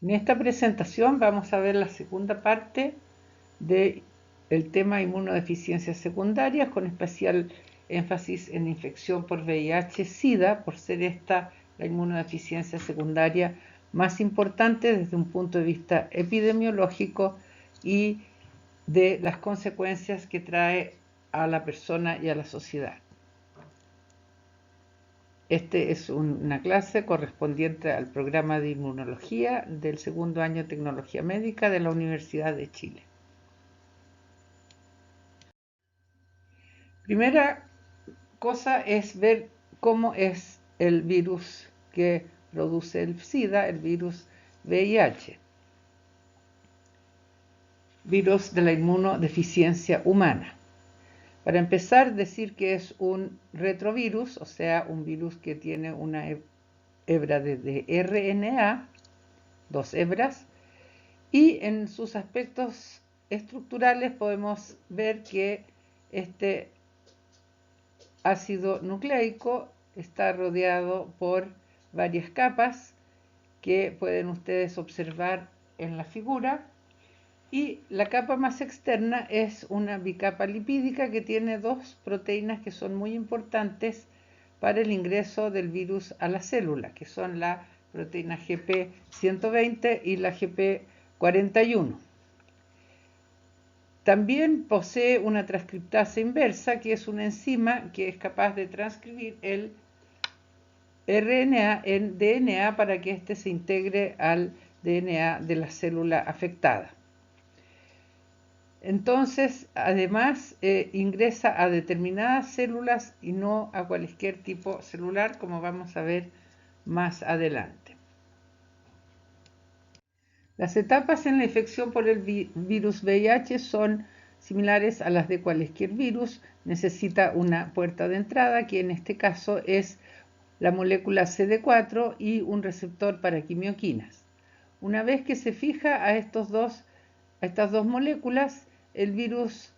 En esta presentación vamos a ver la segunda parte del tema inmunodeficiencias secundarias, con especial énfasis en infección por VIH-Sida, por ser esta la inmunodeficiencia secundaria más importante desde un punto de vista epidemiológico y de las consecuencias que trae a la persona y a la sociedad. Este es una clase correspondiente al programa de inmunología del segundo año de Tecnología Médica de la Universidad de Chile. Primera cosa es ver cómo es el virus que produce el SIDA, el virus VIH, virus de la inmunodeficiencia humana. Para empezar, decir que es un retrovirus, o sea, un virus que tiene una hebra de RNA, dos hebras, y en sus aspectos estructurales podemos ver que este ácido nucleico está rodeado por varias capas que pueden ustedes observar en la figura, y la capa más externa es una bicapa lipídica que tiene dos proteínas que son muy importantes para el ingreso del virus a la célula, que son la proteína GP120 y la GP41. También posee una transcriptasa inversa, que es una enzima que es capaz de transcribir el RNA en DNA para que éste se integre al DNA de la célula afectada. Entonces, además, ingresa a determinadas células y no a cualquier tipo celular, como vamos a ver más adelante. Las etapas en la infección por el virus VIH son similares a las de cualquier virus. Necesita una puerta de entrada, que en este caso es la molécula CD4 y un receptor para quimioquinas. Una vez que se fija a estas dos moléculas, el virus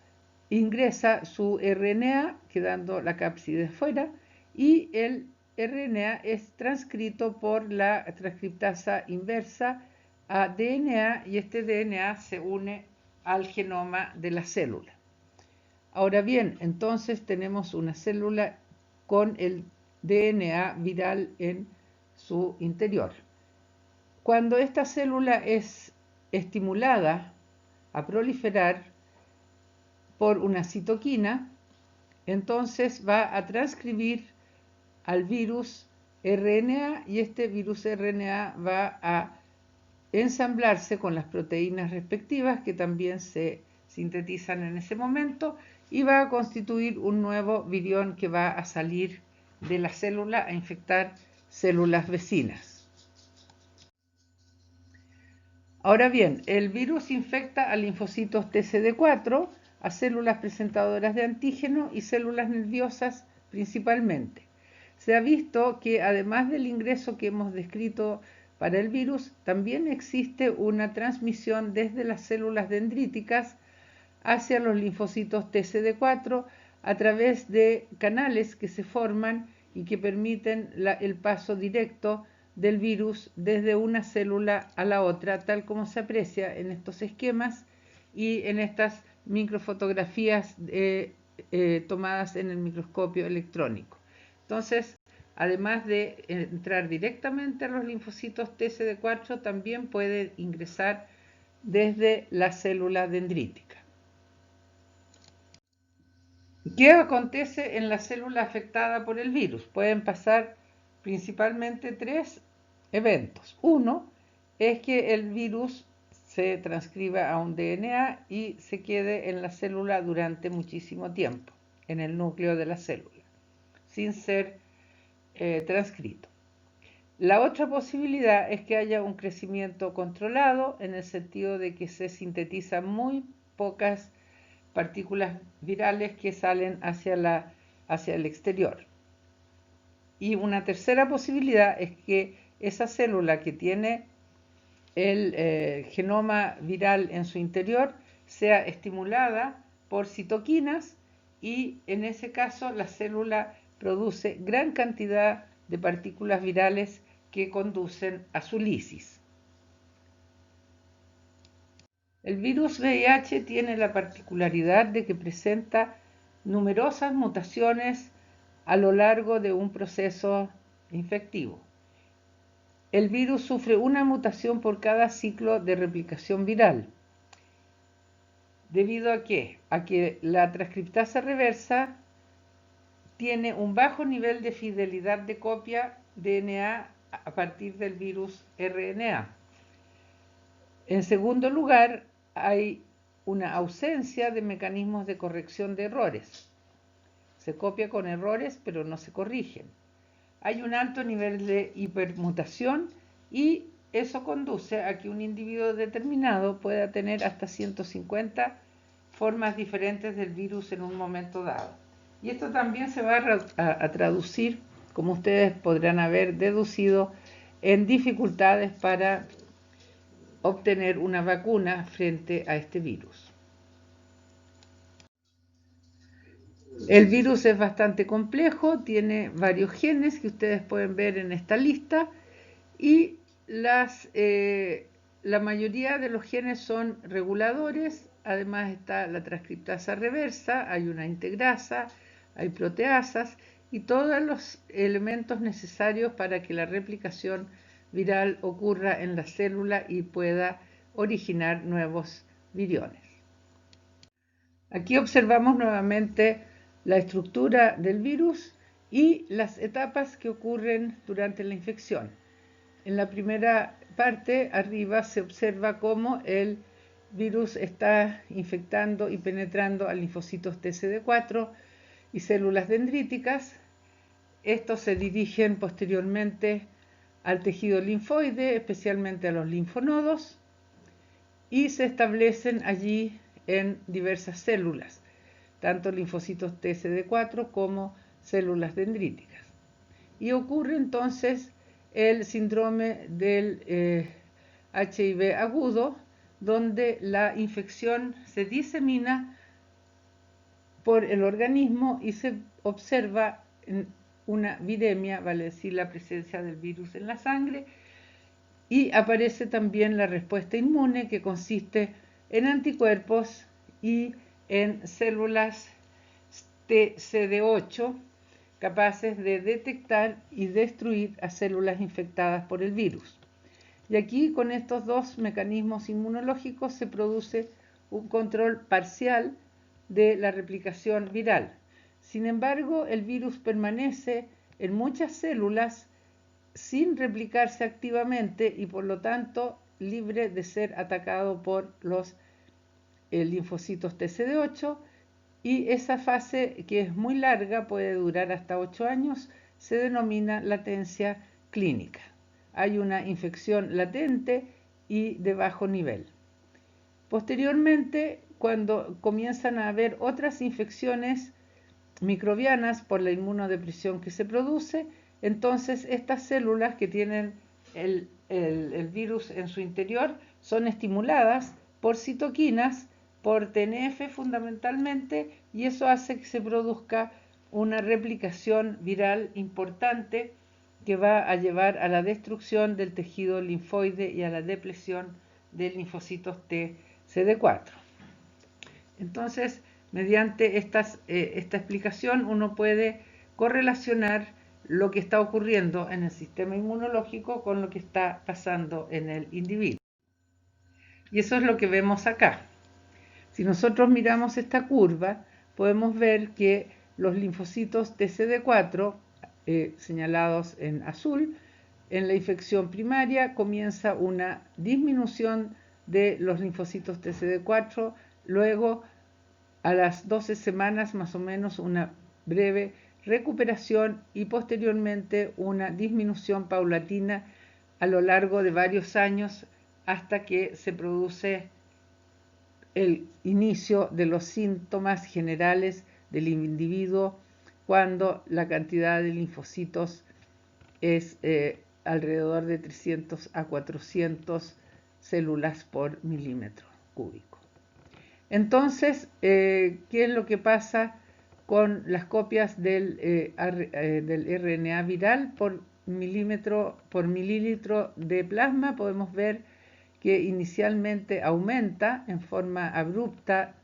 ingresa su RNA, quedando la cápside fuera, y el RNA es transcrito por la transcriptasa inversa a DNA, y este DNA se une al genoma de la célula. Ahora bien, entonces tenemos una célula con el DNA viral en su interior. Cuando esta célula es estimulada a proliferar por una citoquina, entonces va a transcribir al virus RNA, y este virus RNA va a ensamblarse con las proteínas respectivas que también se sintetizan en ese momento, y va a constituir un nuevo virión que va a salir de la célula a infectar células vecinas. Ahora bien, el virus infecta a linfocitos TCD4, a células presentadoras de antígeno y células nerviosas principalmente. Se ha visto que además del ingreso que hemos descrito para el virus, también existe una transmisión desde las células dendríticas hacia los linfocitos TCD4 a través de canales que se forman y que permiten el paso directo del virus desde una célula a la otra, tal como se aprecia en estos esquemas y en estas microfotografías tomadas en el microscopio electrónico. Entonces, además de entrar directamente a los linfocitos TCD4, también puede ingresar desde la célula dendrítica. ¿Qué acontece en la célula afectada por el virus? Pueden pasar principalmente tres eventos. Uno es que el virus se transcriba a un DNA y se quede en la célula durante muchísimo tiempo, en el núcleo de la célula, sin ser transcrito. La otra posibilidad es que haya un crecimiento controlado, en el sentido de que se sintetizan muy pocas partículas virales que salen hacia el exterior. Y una tercera posibilidad es que esa célula que tiene el genoma viral en su interior sea estimulada por citoquinas, y en ese caso la célula produce gran cantidad de partículas virales que conducen a su lisis. El virus VIH tiene la particularidad de que presenta numerosas mutaciones a lo largo de un proceso infectivo. El virus sufre una mutación por cada ciclo de replicación viral. ¿Debido a qué? A que la transcriptasa reversa tiene un bajo nivel de fidelidad de copia DNA a partir del virus RNA. En segundo lugar, hay una ausencia de mecanismos de corrección de errores. Se copia con errores, pero no se corrigen. Hay un alto nivel de hipermutación y eso conduce a que un individuo determinado pueda tener hasta 150 formas diferentes del virus en un momento dado. Y esto también se va a traducir, como ustedes podrán haber deducido, en dificultades para obtener una vacuna frente a este virus. El virus es bastante complejo, tiene varios genes que ustedes pueden ver en esta lista y la mayoría de los genes son reguladores. Además está la transcriptasa reversa, hay una integrasa, hay proteasas y todos los elementos necesarios para que la replicación viral ocurra en la célula y pueda originar nuevos viriones. Aquí observamos nuevamente la estructura del virus y las etapas que ocurren durante la infección. En la primera parte, arriba, se observa cómo el virus está infectando y penetrando a linfocitos TCD4 y células dendríticas. Estos se dirigen posteriormente al tejido linfoide, especialmente a los linfonodos, y se establecen allí en diversas células, tanto linfocitos TCD4 como células dendríticas. Y ocurre entonces el síndrome del HIV agudo, donde la infección se disemina por el organismo y se observa una viremia, vale decir la presencia del virus en la sangre, y aparece también la respuesta inmune, que consiste en anticuerpos y en células TCD8 capaces de detectar y destruir a células infectadas por el virus. Y aquí, con estos dos mecanismos inmunológicos, se produce un control parcial de la replicación viral. Sin embargo, el virus permanece en muchas células sin replicarse activamente y por lo tanto libre de ser atacado por los linfocitos TCD8, y esa fase, que es muy larga, puede durar hasta 8 años, se denomina latencia clínica. Hay una infección latente y de bajo nivel. Posteriormente, cuando comienzan a haber otras infecciones microbianas por la inmunodepresión que se produce, entonces estas células que tienen el virus en su interior son estimuladas por citoquinas, por TNF fundamentalmente, y eso hace que se produzca una replicación viral importante que va a llevar a la destrucción del tejido linfoide y a la depresión de linfocitos TCD4. Entonces, mediante esta explicación uno puede correlacionar lo que está ocurriendo en el sistema inmunológico con lo que está pasando en el individuo. Y eso es lo que vemos acá. Si nosotros miramos esta curva, podemos ver que los linfocitos TCD4, señalados en azul, en la infección primaria comienza una disminución de los linfocitos TCD4, luego a las 12 semanas más o menos una breve recuperación y posteriormente una disminución paulatina a lo largo de varios años hasta que se produce el inicio de los síntomas generales del individuo cuando la cantidad de linfocitos es alrededor de 300 a 400 células por milímetro cúbico. Entonces, ¿qué es lo que pasa con las copias del RNA viral por mililitro de plasma? Podemos ver que inicialmente aumenta en forma abrupta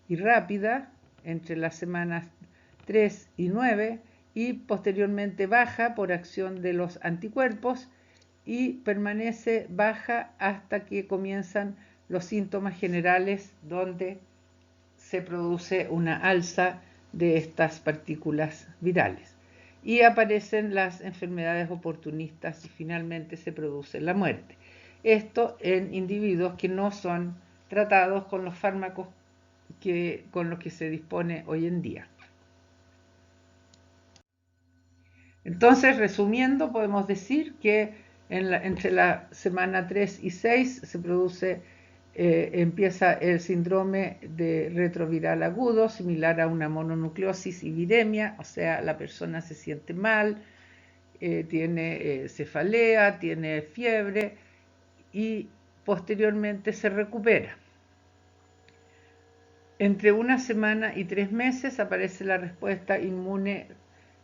y rápida entre las semanas 3 y 9 y posteriormente baja por acción de los anticuerpos y permanece baja hasta que comienzan los síntomas generales donde se produce una alza de estas partículas virales y aparecen las enfermedades oportunistas y finalmente se produce la muerte. Esto en individuos que no son tratados con los fármacos con los que se dispone hoy en día. Entonces, resumiendo, podemos decir que entre la semana 3 y 6 se produce, empieza el síndrome de retroviral agudo, similar a una mononucleosis y viremia, o sea, la persona se siente mal, tiene cefalea, tiene fiebre y posteriormente se recupera. Entre una semana y 3 meses aparece la respuesta inmune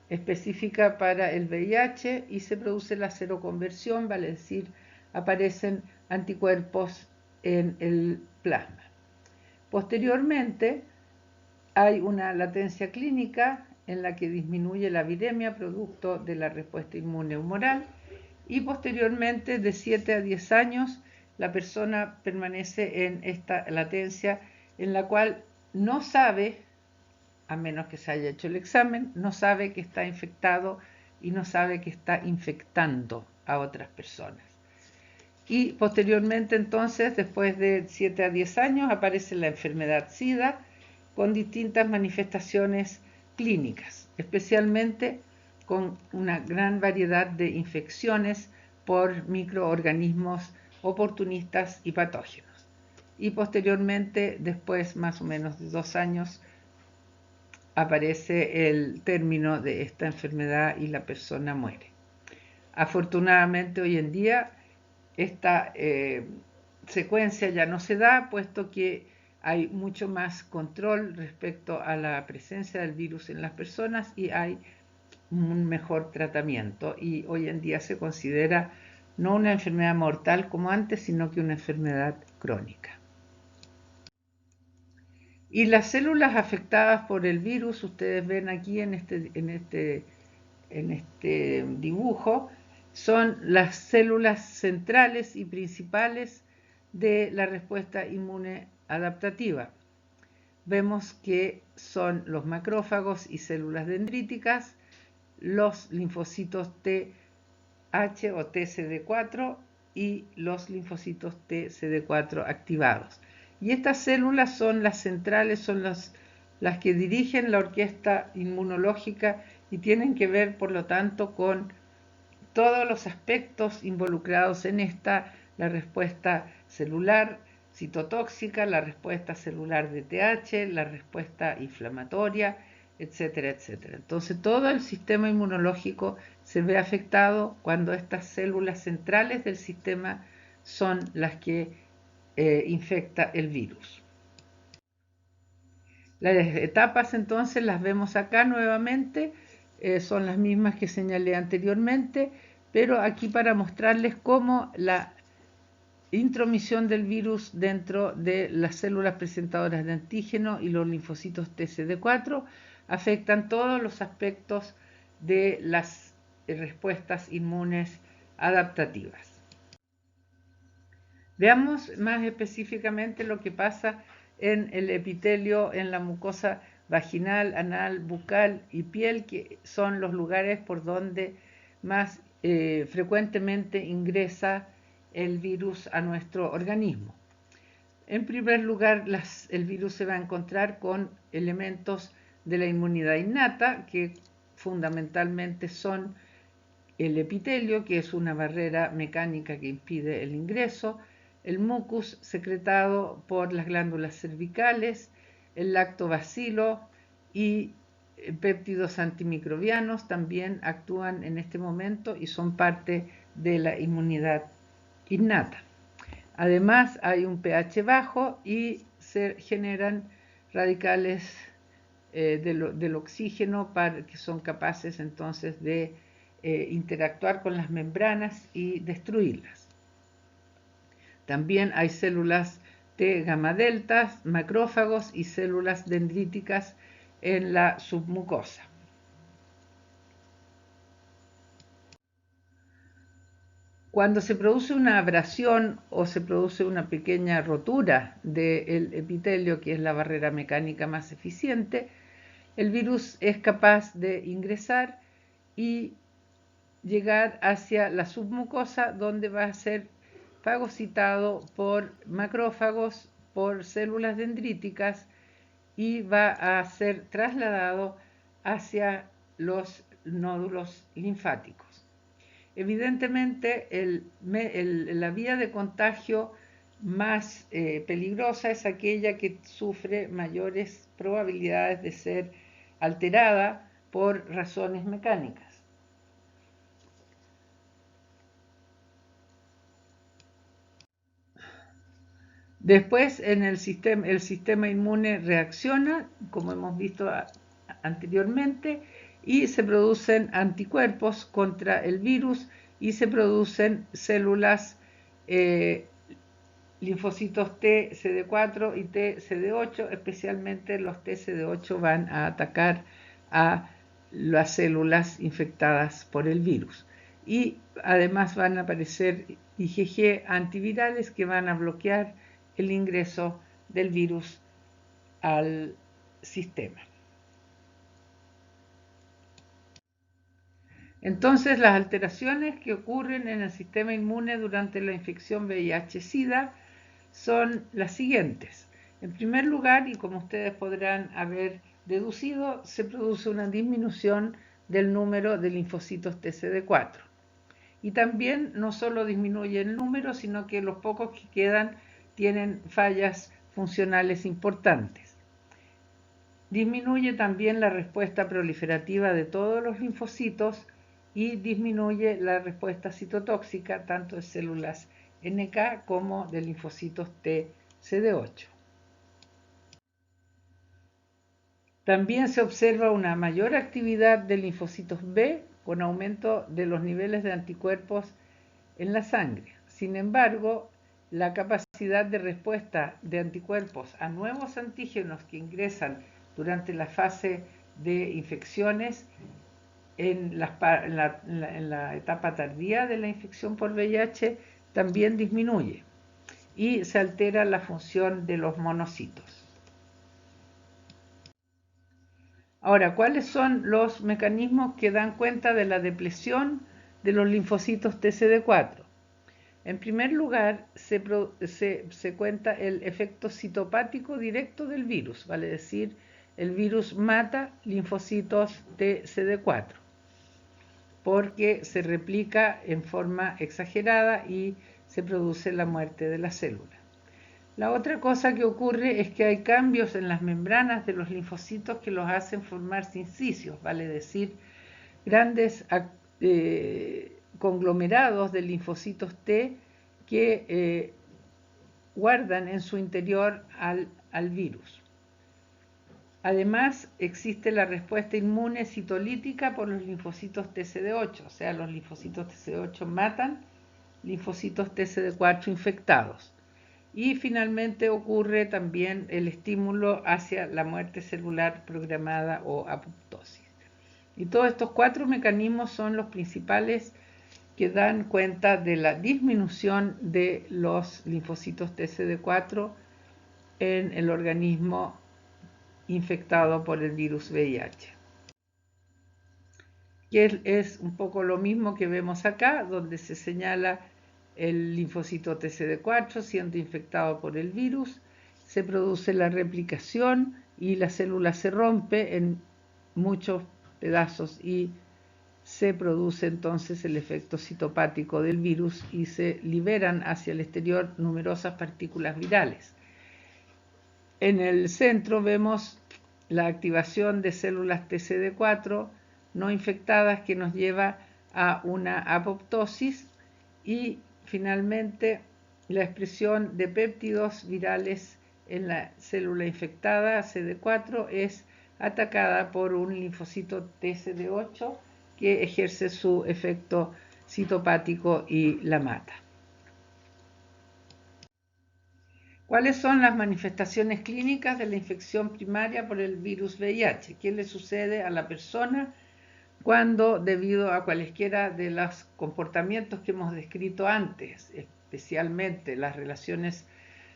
específica para el VIH y se produce la seroconversión, vale decir, aparecen anticuerpos en el plasma. Posteriormente, hay una latencia clínica en la que disminuye la viremia producto de la respuesta inmune humoral y posteriormente, de 7 a 10 años, la persona permanece en esta latencia en la cual no sabe, a menos que se haya hecho el examen, no sabe que está infectado y no sabe que está infectando a otras personas. Y posteriormente entonces, después de 7 a 10 años, aparece la enfermedad SIDA con distintas manifestaciones clínicas, especialmente con una gran variedad de infecciones por microorganismos oportunistas y patógenos. Y posteriormente, después más o menos de 2 años, aparece el término de esta enfermedad y la persona muere. Afortunadamente hoy en día esta secuencia ya no se da, puesto que hay mucho más control respecto a la presencia del virus en las personas y hay un mejor tratamiento. Y hoy en día se considera no una enfermedad mortal como antes, sino que una enfermedad crónica. Y las células afectadas por el virus, ustedes ven aquí en este dibujo, son las células centrales y principales de la respuesta inmune adaptativa. Vemos que son los macrófagos y células dendríticas, los linfocitos TH o TCD4 y los linfocitos TCD4 activados. Y estas células son las centrales, son las que dirigen la orquesta inmunológica y tienen que ver, por lo tanto, con todos los aspectos involucrados en esta, la respuesta celular citotóxica, la respuesta celular de TH, la respuesta inflamatoria, etcétera, etcétera. Entonces, todo el sistema inmunológico se ve afectado cuando estas células centrales del sistema son las que infecta el virus. Las etapas entonces las vemos acá nuevamente, son las mismas que señalé anteriormente, pero aquí para mostrarles cómo la intromisión del virus dentro de las células presentadoras de antígeno y los linfocitos TCD4 afectan todos los aspectos de las respuestas inmunes adaptativas. Veamos más específicamente lo que pasa en el epitelio, en la mucosa vaginal, anal, bucal y piel, que son los lugares por donde más frecuentemente ingresa el virus a nuestro organismo. En primer lugar, el virus se va a encontrar con elementos de la inmunidad innata, que fundamentalmente son el epitelio, que es una barrera mecánica que impide el ingreso, el mucus secretado por las glándulas cervicales, el lactobacilo y péptidos antimicrobianos también actúan en este momento y son parte de la inmunidad innata. Además, hay un pH bajo y se generan radicales del oxígeno que son capaces entonces de interactuar con las membranas y destruirlas. También hay células T gamma delta, macrófagos y células dendríticas en la submucosa. Cuando se produce una abrasión o se produce una pequeña rotura del epitelio, que es la barrera mecánica más eficiente, el virus es capaz de ingresar y llegar hacia la submucosa, donde va a ser fagocitado por macrófagos, por células dendríticas, y va a ser trasladado hacia los nódulos linfáticos. Evidentemente, la vía de contagio más peligrosa es aquella que sufre mayores probabilidades de ser alterada por razones mecánicas. Después, el sistema inmune reacciona, como hemos visto anteriormente, y se producen anticuerpos contra el virus y se producen células, linfocitos T CD4 y T CD8, especialmente los T CD8 van a atacar a las células infectadas por el virus. Y además van a aparecer IgG antivirales que van a bloquear el ingreso del virus al sistema. Entonces, las alteraciones que ocurren en el sistema inmune durante la infección VIH-Sida son las siguientes. En primer lugar, y como ustedes podrán haber deducido, se produce una disminución del número de linfocitos TCD4. Y también no solo disminuye el número, sino que los pocos que quedan tienen fallas funcionales importantes. Disminuye también la respuesta proliferativa de todos los linfocitos y disminuye la respuesta citotóxica tanto de células NK como de linfocitos T CD8. También se observa una mayor actividad de linfocitos B con aumento de los niveles de anticuerpos en la sangre. Sin embargo, la capacidad de respuesta de anticuerpos a nuevos antígenos que ingresan durante la fase de infecciones en la etapa tardía de la infección por VIH también disminuye y se altera la función de los monocitos. Ahora, ¿cuáles son los mecanismos que dan cuenta de la depresión de los linfocitos TCD4? En primer lugar, se cuenta el efecto citopático directo del virus, vale decir, el virus mata linfocitos TCD4 porque se replica en forma exagerada y se produce la muerte de la célula. La otra cosa que ocurre es que hay cambios en las membranas de los linfocitos que los hacen formar sincicios, vale decir, grandes conglomerados de linfocitos T que guardan en su interior al virus. Además, existe la respuesta inmune citolítica por los linfocitos TCD8, o sea, los linfocitos TCD8 matan linfocitos TCD4 infectados. Y finalmente ocurre también el estímulo hacia la muerte celular programada o apoptosis. Y todos estos 4 mecanismos son los principales que dan cuenta de la disminución de los linfocitos TCD4 en el organismo infectado por el virus VIH. Que es un poco lo mismo que vemos acá, donde se señala el linfocito TCD4 siendo infectado por el virus, se produce la replicación y la célula se rompe en muchos pedazos y se produce entonces el efecto citopático del virus y se liberan hacia el exterior numerosas partículas virales. En el centro vemos la activación de células TCD4 no infectadas que nos lleva a una apoptosis y finalmente la expresión de péptidos virales en la célula infectada CD4 es atacada por un linfocito TCD8 que ejerce su efecto citopático y la mata. ¿Cuáles son las manifestaciones clínicas de la infección primaria por el virus VIH? ¿Qué le sucede a la persona cuando, debido a cualesquiera de los comportamientos que hemos descrito antes, especialmente las relaciones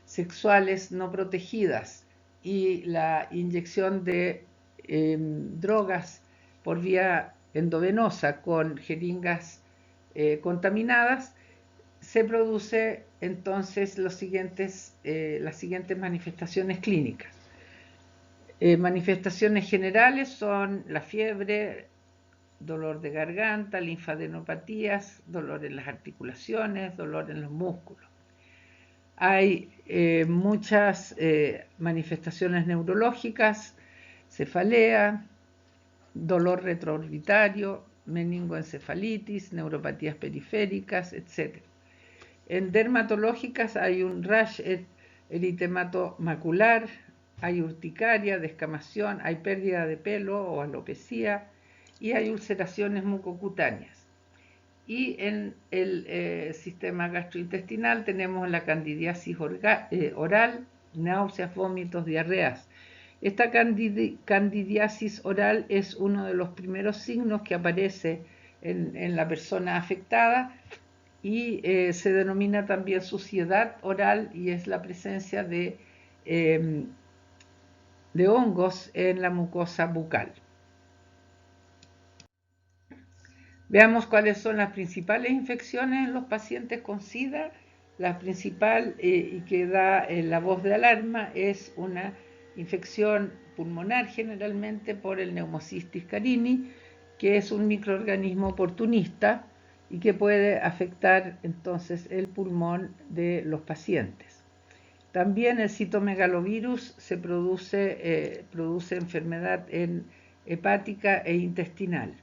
sexuales no protegidas y la inyección de drogas por vía endovenosa con jeringas contaminadas, se produce entonces las siguientes manifestaciones clínicas. Manifestaciones generales son la fiebre, dolor de garganta, linfadenopatías, dolor en las articulaciones, dolor en los músculos. Hay muchas manifestaciones neurológicas, cefalea, dolor retroorbitario, meningoencefalitis, neuropatías periféricas, etc. En dermatológicas hay un rash eritemato macular, hay urticaria, descamación, hay pérdida de pelo o alopecia y hay ulceraciones mucocutáneas. Y en el sistema gastrointestinal tenemos la candidiasis oral, náuseas, vómitos, diarreas. Esta candidiasis oral es uno de los primeros signos que aparece en la persona afectada y se denomina también suciedad oral y es la presencia de hongos en la mucosa bucal. Veamos cuáles son las principales infecciones en los pacientes con SIDA. La principal y que da la voz de alarma es una infección pulmonar generalmente por el Pneumocystis carini, que es un microorganismo oportunista y que puede afectar entonces el pulmón de los pacientes. También el citomegalovirus produce enfermedad hepática e intestinal.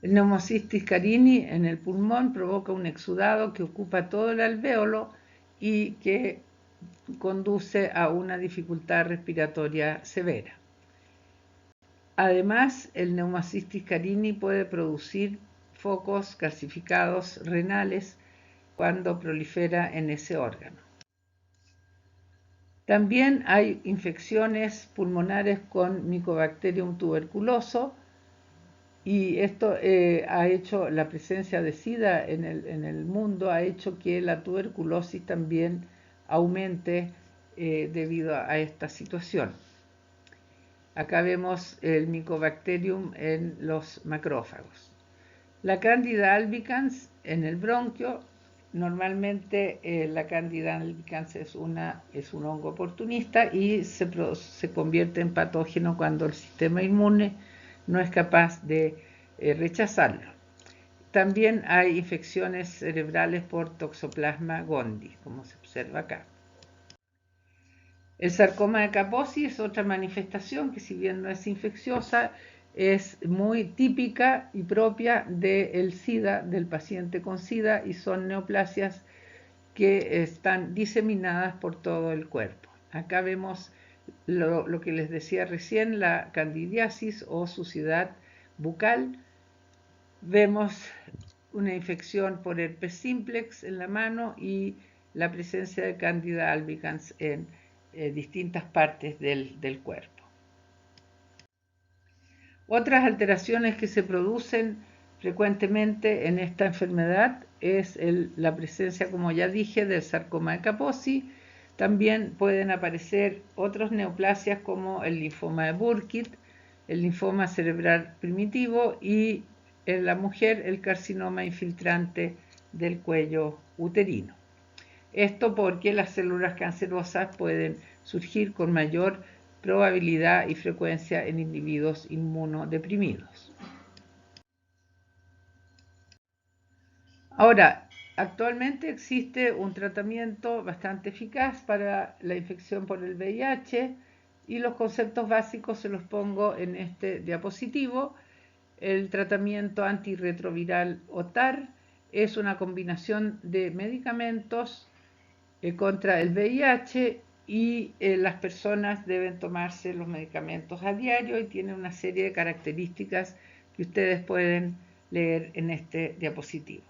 El Pneumocystis carini en el pulmón provoca un exudado que ocupa todo el alvéolo y que conduce a una dificultad respiratoria severa. Además, el Pneumocystis carini puede producir focos calcificados renales cuando prolifera en ese órgano. También hay infecciones pulmonares con Mycobacterium tuberculoso, y esto ha hecho, la presencia de SIDA en el mundo ha hecho que la tuberculosis también aumente debido a esta situación. Acá vemos el Mycobacterium en los macrófagos. La Candida albicans en el bronquio. Normalmente la Candida albicans es un hongo oportunista y se convierte en patógeno cuando el sistema inmune no es capaz de rechazarlo. También hay infecciones cerebrales por Toxoplasma gondii, como se observa acá. El sarcoma de Kaposi es otra manifestación que, si bien no es infecciosa, es muy típica y propia del SIDA, del paciente con SIDA, y son neoplasias que están diseminadas por todo el cuerpo. Acá vemos lo que les decía recién, la candidiasis o suciedad bucal. Vemos una infección por herpes simplex en la mano y la presencia de Candida albicans en distintas partes del cuerpo. Otras alteraciones que se producen frecuentemente en esta enfermedad es la presencia, como ya dije, del sarcoma de Kaposi. También pueden aparecer otras neoplasias como el linfoma de Burkitt, el linfoma cerebral primitivo y en la mujer el carcinoma infiltrante del cuello uterino. Esto porque las células cancerosas pueden surgir con mayor probabilidad y frecuencia en individuos inmunodeprimidos. Ahora, actualmente existe un tratamiento bastante eficaz para la infección por el VIH y los conceptos básicos se los pongo en este diapositivo. El tratamiento antirretroviral OTAR es una combinación de medicamentos contra el VIH y las personas deben tomarse los medicamentos a diario y tiene una serie de características que ustedes pueden leer en este diapositivo.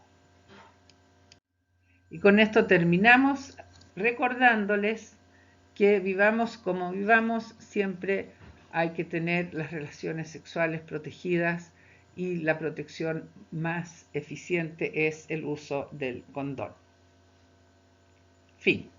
Y con esto terminamos. recordándoles que vivamos como vivamos, siempre hay que tener las relaciones sexuales protegidas y la protección más eficiente es el uso del condón. Fin.